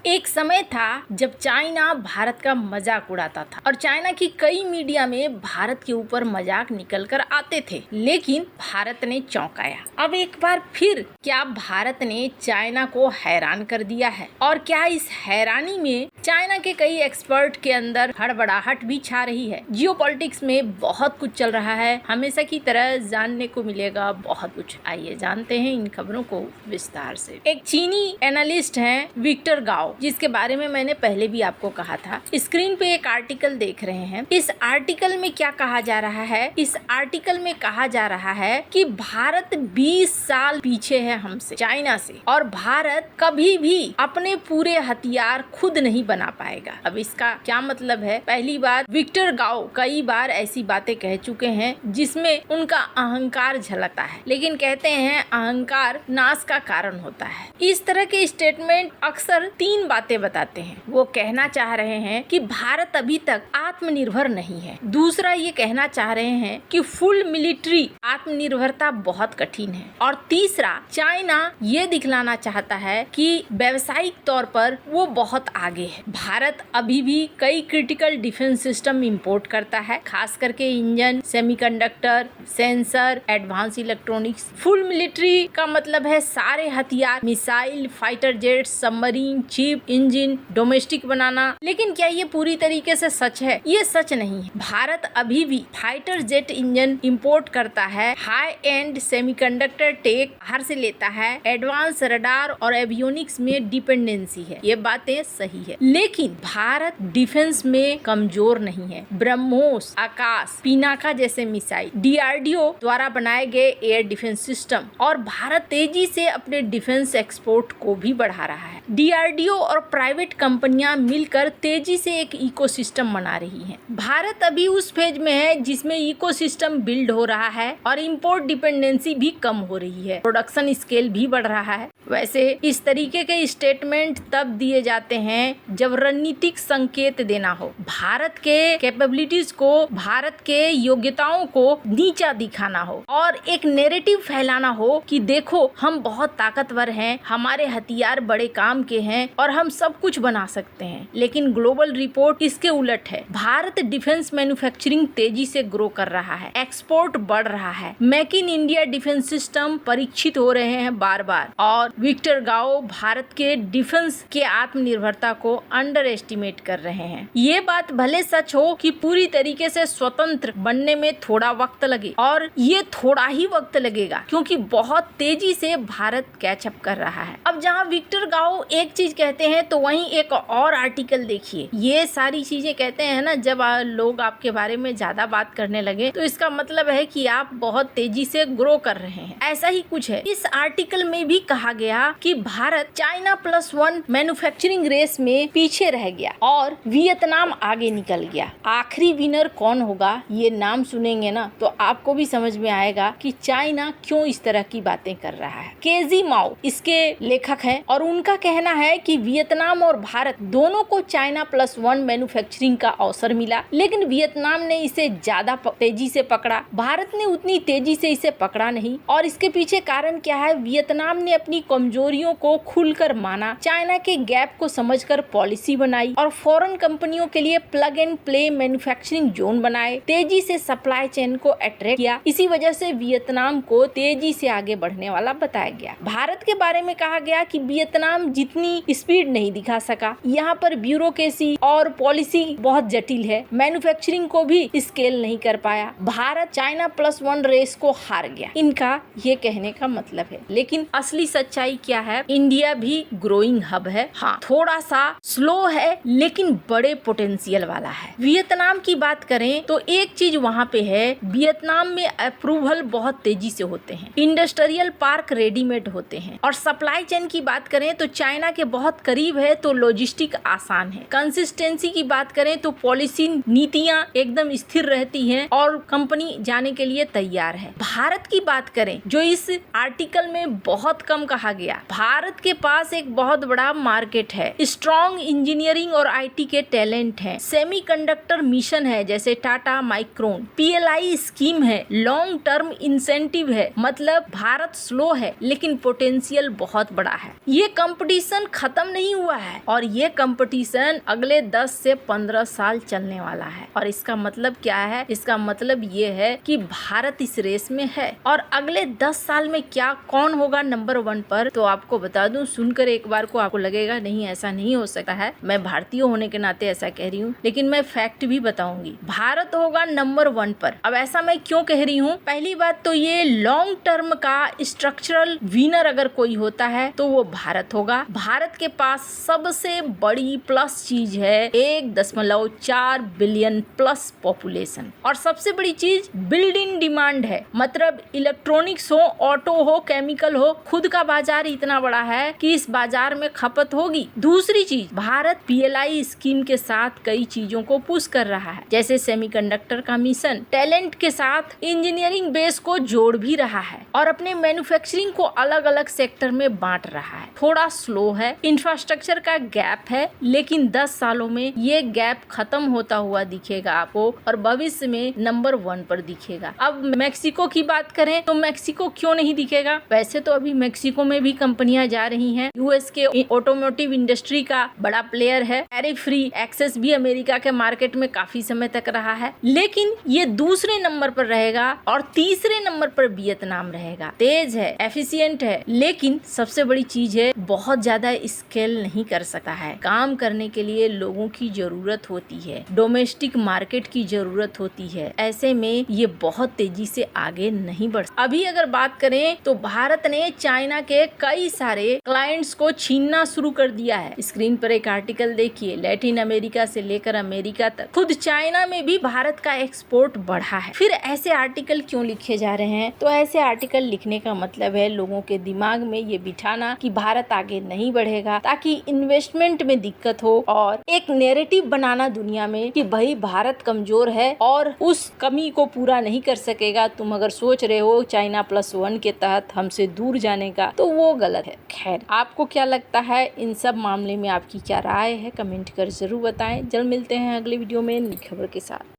एक समय था जब चाइना भारत का मजाक उड़ाता था और चाइना की कई मीडिया में भारत के ऊपर मजाक निकल कर आते थे, लेकिन भारत ने चौंकाया। अब एक बार फिर क्या भारत ने चाइना को हैरान कर दिया है? और क्या इस हैरानी में चाइना के कई एक्सपर्ट के अंदर हड़बड़ाहट भी छा रही है? जियोपॉलिटिक्स में बहुत कुछ चल रहा है, हमेशा की तरह जानने को मिलेगा बहुत कुछ। आइए जानते हैं इन खबरों को विस्तार से। एक चीनी एनालिस्ट हैं विक्टर गाओ, जिसके बारे में मैंने पहले भी आपको कहा था। स्क्रीन पे एक आर्टिकल देख रहे हैं। इस आर्टिकल में क्या कहा जा रहा है? इस आर्टिकल में कहा जा रहा है कि भारत 20 साल पीछे है हमसे, चाइना से, और भारत कभी भी अपने पूरे हथियार खुद नहीं बना पाएगा। अब इसका क्या मतलब है? पहली बात, विक्टर गाओ कई बार ऐसी बातें कह चुके हैं जिसमें उनका अहंकार झलकता है, लेकिन कहते हैं अहंकार नाश का कारण होता है। इस तरह के स्टेटमेंट अक्सर तीन बातें बताते हैं। वो कहना चाह रहे हैं कि भारत अभी तक आत्मनिर्भर नहीं है। दूसरा, ये कहना चाह रहे हैं कि फुल मिलिट्री आत्मनिर्भरता बहुत कठिन है। और तीसरा, चाइना ये दिखलाना चाहता है कि व्यावसायिक तौर पर वो बहुत आगे है। भारत अभी भी कई क्रिटिकल डिफेंस सिस्टम इंपोर्ट करता है, खास करके engine, semiconductor, sensor, advance electronics. Full military का मतलब है सारे हथियार, missile, fighter jet, submarine, chip, engine, domestic बनाना। लेकिन क्या ये पूरी तरीके से सच है? ये सच नहीं है। भारत अभी भी फाइटर जेट इंजन इंपोर्ट करता है, हाई एंड सेमीकंडक्टर टेक बाहर से लेता है, एडवांस रडार और एवियोनिक्स में डिपेंडेंसी है। ये बातें सही है, लेकिन भारत डिफेंस में कमजोर नहीं है। ब्रह्मोस, आकाश, पिनाका जैसे मिसाइल, डीआरडीओ द्वारा बनाए गए एयर डिफेंस सिस्टम, और भारत तेजी से अपने डिफेंस एक्सपोर्ट को भी बढ़ा रहा है। डीआरडीओ और प्राइवेट कंपनियां मिलकर तेजी से एक इकोसिस्टम बना रही हैं। भारत अभी उस फेज में है जिसमें इकोसिस्टम बिल्ड हो रहा है और इंपोर्ट डिपेंडेंसी भी कम हो रही है, प्रोडक्शन स्केल भी बढ़ रहा है। वैसे इस तरीके के स्टेटमेंट तब दिए जाते हैं जब रणनीतिक संकेत देना हो, भारत के कैपेबिलिटीज को, भारत के योग्यताओं को नीचा दिखाना हो, और एक नैरेटिव फैलाना हो कि देखो हम बहुत ताकतवर हैं, हमारे हथियार बड़े काम के हैं और हम सब कुछ बना सकते हैं। लेकिन ग्लोबल रिपोर्ट इसके उलट है। भारत डिफेंस मैन्युफैक्चरिंग तेजी से ग्रो कर रहा है, एक्सपोर्ट बढ़ रहा है, make in India defence system Parikshit हो रहे हैं बार बार, और विक्टर गाओ भारत के डिफेंस के आत्मनिर्भरता को अंडर एस्टिमेट कर रहे हैं। ये बात भले सच हो कि पूरी तरीके से स्वतंत्र बनने में थोड़ा वक्त लगे, और ये थोड़ा ही वक्त लगेगा क्योंकि बहुत तेजी से भारत कैचअप कर रहा है। अब जहाँ विक्टर गाओ एक चीज कहते हैं तो वहीं एक और आर्टिकल देखिए। ये सारी चीजें कहते हैं ना, जब लोग आपके बारे में ज्यादा बात करने लगे तो इसका मतलब है कि आप बहुत तेजी से ग्रो कर रहे हैं, ऐसा ही कुछ है। इस आर्टिकल में भी कहा गया कि भारत चाइना +1 मैन्युफैक्चरिंग रेस में पीछे रह गया और वियतनाम आगे निकल गया। आखिरी विनर कौन होगा, ये नाम सुनेंगे ना तो आपको भी समझ में आएगा कि चाइना क्यों इस तरह की बातें कर रहा है। केजी माओ इसके लेखक हैं और उनका कहना है कि वियतनाम और भारत दोनों को चाइना +1 मैन्युफैक्चरिंग का अवसर मिला, लेकिन वियतनाम ने इसे ज्यादा तेजी से पकड़ा, भारत ने उतनी तेजी से इसे पकड़ा नहीं। और इसके पीछे कारण क्या है? वियतनाम ने अपनी कमजोरियों को खुलकर माना, चाइना के गैप को समझकर पॉलिसी बनाई और फॉरेन कंपनियों के लिए plug and play manufacturing zone बनाए, तेजी से सप्लाई चेन को अट्रैक्ट किया। इसी वजह से वियतनाम को तेजी से आगे बढ़ने वाला बताया गया। भारत के बारे में कहा गया कि वियतनाम जितनी स्पीड नहीं दिखा सका, यहाँ पर ब्यूरोक्रेसी और पॉलिसी बहुत जटिल है, मैन्युफैक्चरिंग को भी स्केल नहीं कर पाया, भारत चाइना +1 रेस को हार गया। इनका ये कहने का मतलब है। लेकिन असली सच्चाई क्या है? इंडिया भी ग्रोइंग हब है, हाँ थोड़ा सा स्लो है लेकिन बड़े पोटेंशियल वाला है। वियतनाम की बात करें तो एक चीज वहाँ पे है, वियतनाम में अप्रूवल बहुत तेजी से होते हैं, इंडस्ट्रियल पार्क रेडीमेड होते हैं, और सप्लाई चेन की बात करें तो चाइना के बहुत करीब है तो लॉजिस्टिक आसान है। कंसिस्टेंसी की बात करें तो पॉलिसी नीतियां एकदम स्थिर रहती हैं और कंपनी जाने के लिए तैयार है। भारत की बात करें जो इस आर्टिकल में बहुत कम कहा गया, भारत के पास एक बहुत बड़ा मार्केट है, स्ट्रॉन्ग इंजीनियरिंग और आईटी के टैलेंट है, सेमीकंडक्टर मिशन है जैसे टाटा माइक्रोन, पीएलआई स्कीम है, लॉन्ग टर्म इंसेंटिव है। मतलब भारत स्लो है लेकिन पोटेंशियल बहुत बड़ा है। ये कंपटीशन खत्म नहीं हुआ है और ये कंपटीशन अगले 10 से 15 साल चलने वाला है। और इसका मतलब क्या है? इसका मतलब ये है कि भारत इस रेस में है और अगले 10 साल में क्या कौन होगा नंबर 1 पर, तो आपको बता दूं, सुनकर एक बार को आपको लगेगा नहीं ऐसा नहीं हो सकता है, मैं भारतीय होने के नाते ऐसा कह रही हूँ, लेकिन मैं फैक्ट भी बताऊंगी, भारत होगा नंबर 1 पर। अब ऐसा मैं क्यों कह रही हूँ? पहली बात तो ये लॉन्ग टर्म का स्ट्रक्चरल विनर अगर कोई होता है तो वो भारत होगा। भारत के पास सबसे बड़ी प्लस चीज है 1.4 बिलियन प्लस पॉपुलेशन और सबसे बड़ी चीज बिल्ड इन डिमांड है, मतलब इलेक्ट्रॉनिक्स हो, ऑटो हो, केमिकल हो, खुद का बाजार इतना बड़ा है कि इस बाजार में खपत होगी। दूसरी चीज, भारत PLI स्कीम के साथ कई चीजों को पुश कर रहा है, जैसे सेमीकंडक्टर का मिशन, टैलेंट के साथ इंजीनियरिंग बेस को जोड़ भी रहा है और अपने मैन्युफैक्चरिंग को अलग अलग सेक्टर में बांट रहा है। थोड़ा स्लो है, इंफ्रास्ट्रक्चर का गैप है, लेकिन 10 सालों में ये गैप खत्म होता हुआ दिखेगा आपको और भविष्य में नंबर 1 पर दिखेगा। अब मेक्सिको की बात करें तो मेक्सिको क्यों नहीं दिखेगा? वैसे तो अभी मेक्सिको में भी कंपनियां जा रही हैं, US के ऑटोमोटिव इंडस्ट्री का बड़ा प्लेयर है, टैरिफ फ्री एक्सेस भी अमेरिका के मार्केट में काफी समय तक रहा है, लेकिन ये दूसरे नंबर पर रहेगा और तीसरे नंबर पर वियतनाम रहेगा। तेज है, एफिशिएंट है, लेकिन सबसे बड़ी चीज है बहुत ज्यादा स्केल नहीं कर सकता है। काम करने के लिए लोगों की जरूरत होती है, डोमेस्टिक मार्केट की जरूरत होती है, ऐसे में ये बहुत तेजी से आगे नहीं बढ़। अभी अगर बात करें तो भारत ने चाइना के कई सारे क्लाइंट्स को छीनना शुरू कर दिया है। स्क्रीन पर एक आर्टिकल देखिए, लैटिन अमेरिका से लेकर अमेरिका तक खुद चाइना में भी भारत का एक्सपोर्ट बढ़ा है। फिर ऐसे आर्टिकल क्यों लिखे जा रहे हैं? तो ऐसे आर्टिकल लिखने का मतलब है लोगों के दिमाग में ये बिठाना कि भारत आगे नहीं बढ़ेगा, ताकि इन्वेस्टमेंट में दिक्कत हो और एक नैरेटिव बनाना दुनिया में कि भाई भारत कमजोर है और उस कमी को पूरा नहीं कर सकेगा। तुम अगर सोच रहे हो चाइना +1 के तहत हमसे दूर जाने का, तो वो गलत है। खैर, आपको क्या लगता है इन सब मामले में? आपकी क्या राय है? कमेंट कर जरूर बताएं। जल्द मिलते हैं अगले वीडियो में नई खबर के साथ।